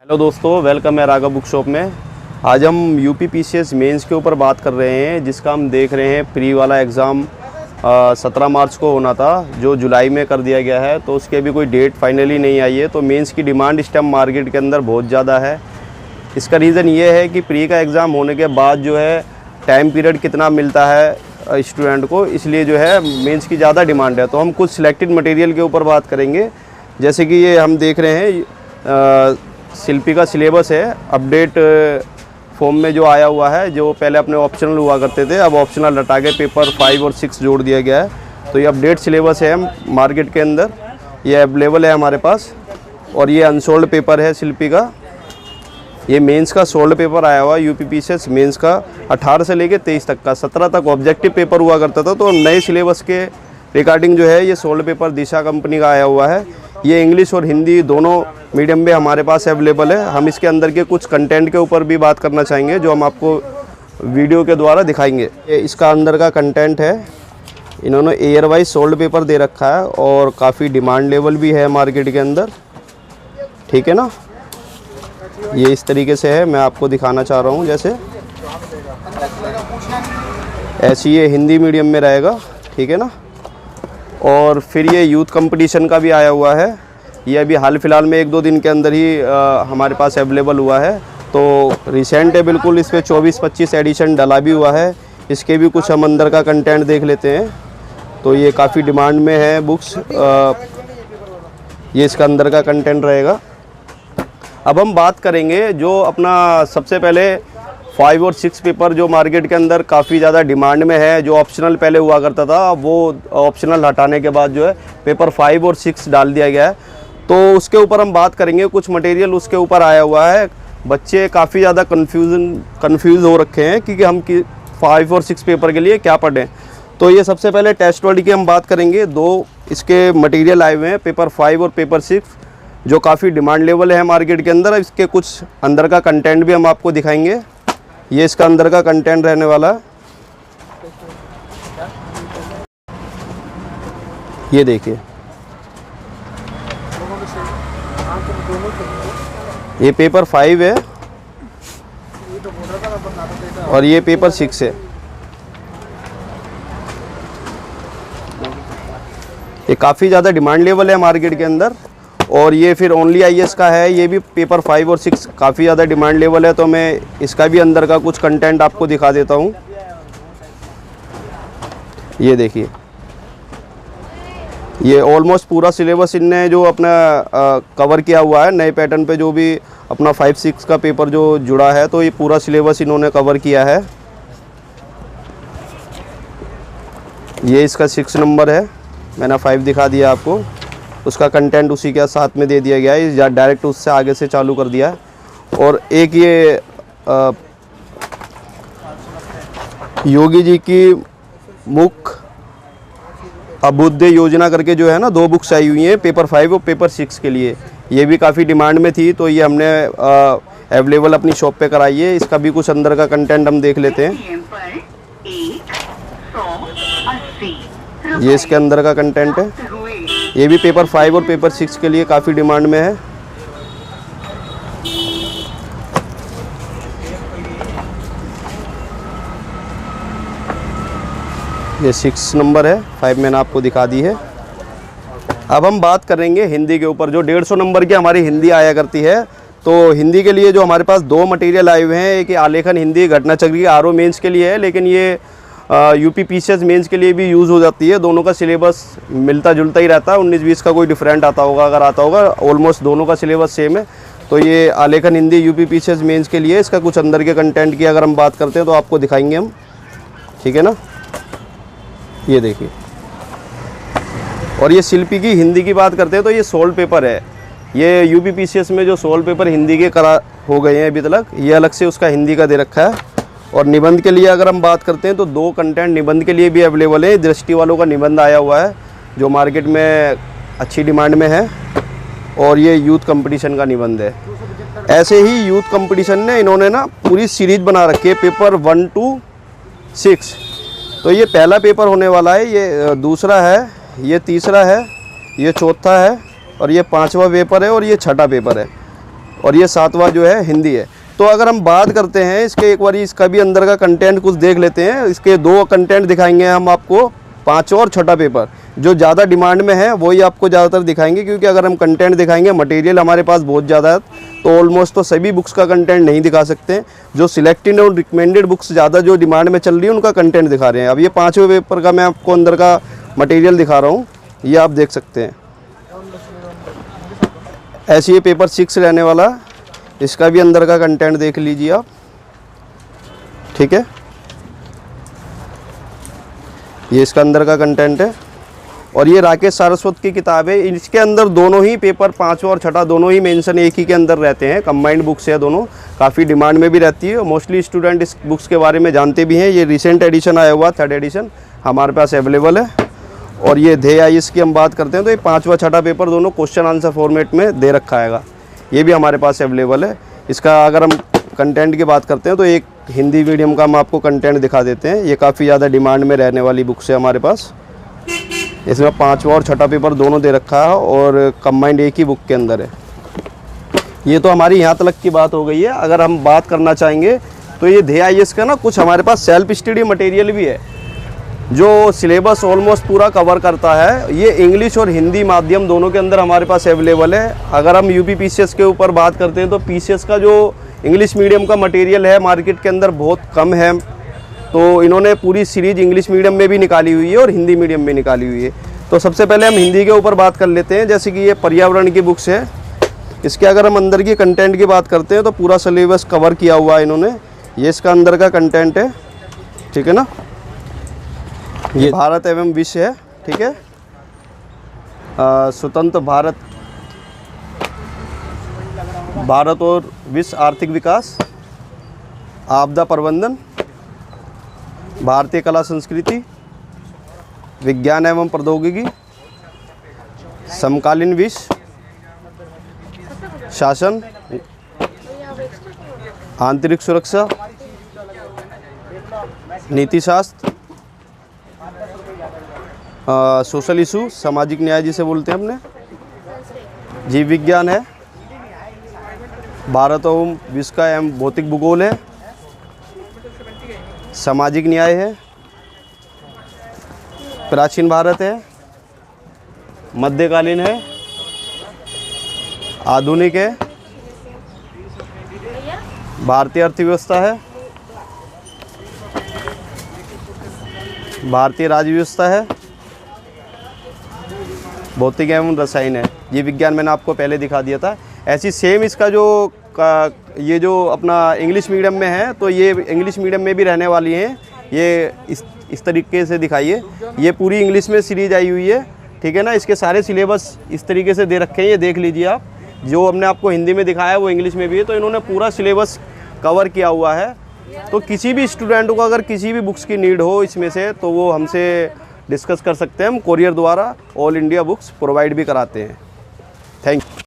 Hello दोस्तों, welcome है Raghav book shop में। आज हम यूपी पीसीएस मेंस के ऊपर बात कर रहे हैं, जिसका हम देख रहे हैं प्री वाला एग्ज़ाम 17 मार्च को होना था, जो जुलाई में कर दिया गया है। तो उसके अभी कोई डेट फाइनली नहीं आई है। तो मेंस की डिमांड इस टाइम मार्केट के अंदर बहुत ज़्यादा है। इसका रीज़न ये है कि प्री का एग्ज़ाम होने के बाद जो है टाइम पीरियड कितना मिलता है स्टूडेंट को, इसलिए जो है मेंस की ज़्यादा डिमांड है। तो हम कुछ सिलेक्टेड मटेरियल के ऊपर बात करेंगे। जैसे कि ये हम देख रहे हैं शिल्पी का सिलेबस है, अपडेट फॉर्म में जो आया हुआ है। जो पहले अपने ऑप्शनल हुआ करते थे, अब ऑप्शनल हटा के पेपर 5 और 6 जोड़ दिया गया है। तो ये अपडेट सिलेबस है मार्केट के अंदर, ये अवेलेबल है हमारे पास। और ये अनसोल्ड पेपर है शिल्पी का। ये मेंस का सोल्ड पेपर आया हुआ है यूपी पीसीएस मेंस का 18 से लेके 23 तक का। 17 तक ऑब्जेक्टिव पेपर हुआ करता था। तो नए सिलेबस के रिगार्डिंग जो है ये सोल्ड पेपर दिशा कंपनी का आया हुआ है। ये इंग्लिश और हिंदी दोनों मीडियम में हमारे पास अवेलेबल है। हम इसके अंदर के कुछ कंटेंट के ऊपर भी बात करना चाहेंगे, जो हम आपको वीडियो के द्वारा दिखाएंगे। ये इसका अंदर का कंटेंट है। इन्होंने ईयर वाइज सोल्ड पेपर दे रखा है और काफ़ी डिमांड लेवल भी है मार्केट के अंदर, ठीक है ना। ये इस तरीके से है, मैं आपको दिखाना चाह रहा हूँ। जैसे ऐसे ये हिंदी मीडियम में रहेगा, ठीक है ना। और फिर ये यूथ कंपटीशन का भी आया हुआ है। ये अभी हाल फिलहाल में 1-2 दिन के अंदर ही हमारे पास अवेलेबल हुआ है। तो रिसेंट है बिल्कुल। इस पर 24-25 एडिशन डला भी हुआ है। इसके भी कुछ हम अंदर का कंटेंट देख लेते हैं। तो ये काफ़ी डिमांड में है बुक्स। ये इसका अंदर का कंटेंट रहेगा। अब हम बात करेंगे जो अपना सबसे पहले 5 और 6 पेपर जो मार्केट के अंदर काफ़ी ज़्यादा डिमांड में है। जो ऑप्शनल पहले हुआ करता था, वो ऑप्शनल हटाने के बाद जो है पेपर 5 और 6 डाल दिया गया है। तो उसके ऊपर हम बात करेंगे। कुछ मटेरियल उसके ऊपर आया हुआ है। बच्चे काफ़ी ज़्यादा कन्फ्यूज़ हो रखे हैं कि हम 5 और 6 पेपर के लिए क्या पढ़ें। तो ये सबसे पहले टेस्ट वर्ड की हम बात करेंगे। 2 इसके मटेरियल आए हुए हैं, पेपर 5 और पेपर 6, जो काफ़ी डिमांड लेवल है मार्केट के अंदर। इसके कुछ अंदर का कंटेंट भी हम आपको दिखाएंगे। ये इसका अंदर का कंटेंट रहने वाला है। ये देखिए, ये पेपर 5 है और ये पेपर 6 है। ये काफ़ी ज़्यादा डिमांड लेवल है मार्केट के अंदर। और ये फिर ओनली आईएएस का है। ये भी पेपर 5 और 6 काफ़ी ज़्यादा डिमांड लेवल है। तो मैं इसका भी अंदर का कुछ कंटेंट आपको दिखा देता हूँ। ये देखिए, ये ऑलमोस्ट पूरा सिलेबस इनने जो अपना कवर किया हुआ है नए पैटर्न पे। जो भी अपना 5-6 का पेपर जो जुड़ा है, तो ये पूरा सिलेबस इन्होंने कवर किया है। ये इसका 6 नंबर है, मैंने 5 दिखा दिया आपको। उसका कंटेंट उसी के साथ में दे दिया गया है, या डायरेक्ट उससे आगे से चालू कर दिया है। और एक ये योगी जी की मुख्य अभ्युदय योजना करके जो है ना, 2 बुक्स आई हुई हैं पेपर 5 और पेपर 6 के लिए। ये भी काफ़ी डिमांड में थी, तो ये हमने अवेलेबल अपनी शॉप पे कराई है। इसका भी कुछ अंदर का कंटेंट हम देख लेते हैं। ये इसके अंदर का कंटेंट है। ये भी पेपर 5 और पेपर 6 के लिए काफ़ी डिमांड में है। ये 6 नंबर है, 5 मैंने आपको दिखा दी है। अब हम बात करेंगे हिंदी के ऊपर। जो 150 नंबर की हमारी हिंदी आया करती है, तो हिंदी के लिए जो हमारे पास 2 मटेरियल आए हुए हैं। एक आलेखन हिंदी घटनाचक्र की आरओ मेंस के लिए है, लेकिन ये यूपी पीसीएस मेंस के लिए भी यूज़ हो जाती है। दोनों का सिलेबस मिलता जुलता ही रहता है। 19-20 का कोई डिफरेंट आता होगा, अगर आता होगा। ऑलमोस्ट दोनों का सिलेबस सेम है। तो ये आलेखन हिंदी यूपी पीसीएस मेंस के लिए। इसका कुछ अंदर के कंटेंट की अगर हम बात करते हैं तो आपको दिखाएंगे हम, ठीक है ना। ये देखिए, और ये शिल्पी की हिंदी की बात करते हैं तो ये सोल्ड पेपर है। ये यूपी पीसीएस में जो सोल्ड पेपर हिंदी के करा हो गए हैं अभी तक, ये अलग से उसका हिंदी का दे रखा है। और निबंध के लिए अगर हम बात करते हैं तो 2 कंटेंट निबंध के लिए भी अवेलेबल है। दृष्टि वालों का निबंध आया हुआ है, जो मार्केट में अच्छी डिमांड में है। और ये यूथ कंपटीशन का निबंध है। ऐसे ही यूथ कंपटीशन ने इन्होंने ना पूरी सीरीज बना रखी है, पेपर 1 to 6। तो ये पहला पेपर होने वाला है, ये दूसरा है, ये तीसरा है, ये चौथा है, और ये 5वां पेपर है, और ये 6ठा पेपर है। और ये 7वां जो है हिंदी है। तो अगर हम बात करते हैं इसके, एक बार इसका भी अंदर का कंटेंट कुछ देख लेते हैं। इसके 2 कंटेंट दिखाएंगे हम आपको, 5वां और 6ठा पेपर। जो ज़्यादा डिमांड में है वही आपको ज़्यादातर दिखाएंगे, क्योंकि अगर हम कंटेंट दिखाएंगे, मटेरियल हमारे पास बहुत ज़्यादा है, तो ऑलमोस्ट तो सभी बुक्स का कंटेंट नहीं दिखा सकते। जो सिलेक्टेड और रिकमेंडेड बुक्स ज़्यादा जो डिमांड में चल रही है उनका कंटेंट दिखा रहे हैं। अब ये 5वें पेपर का मैं आपको अंदर का मटेरियल दिखा रहा हूँ, ये आप देख सकते हैं। ऐसे ये पेपर 6 रहने वाला, इसका भी अंदर का कंटेंट देख लीजिए आप, ठीक है। ये इसका अंदर का कंटेंट है और ये राकेश सारस्वत की किताब है। इसके अंदर दोनों ही पेपर 5वां और 6ठा दोनों ही मेंशन एक ही के अंदर रहते हैं। कंबाइंड बुक्स है दोनों, काफ़ी डिमांड में भी रहती है। मोस्टली स्टूडेंट इस बुक्स के बारे में जानते भी हैं। ये रिसेंट एडिशन आया हुआ, 3rd एडिशन हमारे पास अवेलेबल है। और ये ध्येय आईएएस की हम बात करते हैं तो ये 5वां 6ठा पेपर दोनों क्वेश्चन आंसर फॉर्मेट में दे रखा है, ये भी हमारे पास अवेलेबल है। इसका अगर हम कंटेंट की बात करते हैं तो एक हिंदी मीडियम का हम आपको कंटेंट दिखा देते हैं। ये काफ़ी ज़्यादा डिमांड में रहने वाली बुक्स है हमारे पास। इसमें 5वां और 6ठा पेपर दोनों दे रखा है और कंबाइंड एक ही बुक के अंदर है। ये तो हमारी यहाँ तक की बात हो गई है। अगर हम बात करना चाहेंगे तो ये ध्येय आईएएस का ना कुछ हमारे पास सेल्फ स्टडी मटेरियल भी है, जो सिलेबस ऑलमोस्ट पूरा कवर करता है। ये इंग्लिश और हिंदी माध्यम दोनों के अंदर हमारे पास अवेलेबल है। अगर हम यूपी पीसीएस के ऊपर बात करते हैं तो पीसीएस का जो इंग्लिश मीडियम का मटेरियल है मार्केट के अंदर बहुत कम है, तो इन्होंने पूरी सीरीज इंग्लिश मीडियम में भी निकाली हुई है और हिंदी मीडियम में निकाली हुई है। तो सबसे पहले हम हिंदी के ऊपर बात कर लेते हैं। जैसे कि ये पर्यावरण की बुक्स है, इसके अगर हम अंदर की कंटेंट की बात करते हैं तो पूरा सिलेबस कवर किया हुआ है इन्होंने। ये इसका अंदर का कंटेंट है, ठीक है ना। ये भारत एवं विश्व है, ठीक है। स्वतंत्र भारत, भारत और विश्व आर्थिक विकास, आपदा प्रबंधन, भारतीय कला संस्कृति, विज्ञान एवं प्रौद्योगिकी, समकालीन विश्व, शासन, आंतरिक सुरक्षा, नीति शास्त्र, सोशल इशू, सामाजिक न्याय जिसे बोलते हैं हमने, जीव विज्ञान है, भारत एवं विश्व का एवं भौतिक भूगोल है, सामाजिक न्याय है, प्राचीन भारत है, मध्यकालीन है, आधुनिक है, भारतीय अर्थव्यवस्था है, भारतीय राज्य व्यवस्था है, भौतिक एवं रसायन है। ये विज्ञान मैंने आपको पहले दिखा दिया था। ऐसी सेम इसका जो ये जो अपना इंग्लिश मीडियम में है तो ये इंग्लिश मीडियम में भी रहने वाली हैं। ये इस तरीके से दिखाइए, ये पूरी इंग्लिश में सीरीज आई हुई है, ठीक है ना। इसके सारे सिलेबस इस तरीके से दे रखे हैं, ये देख लीजिए आप। जो हमने आपको हिंदी में दिखाया वो इंग्लिश में भी है, तो इन्होंने पूरा सिलेबस कवर किया हुआ है। तो किसी भी स्टूडेंट को अगर किसी भी बुक्स की नीड हो इसमें से तो वो हमसे डिस्कस कर सकते हैं। हम कोरियर द्वारा ऑल इंडिया बुक्स प्रोवाइड भी कराते हैं।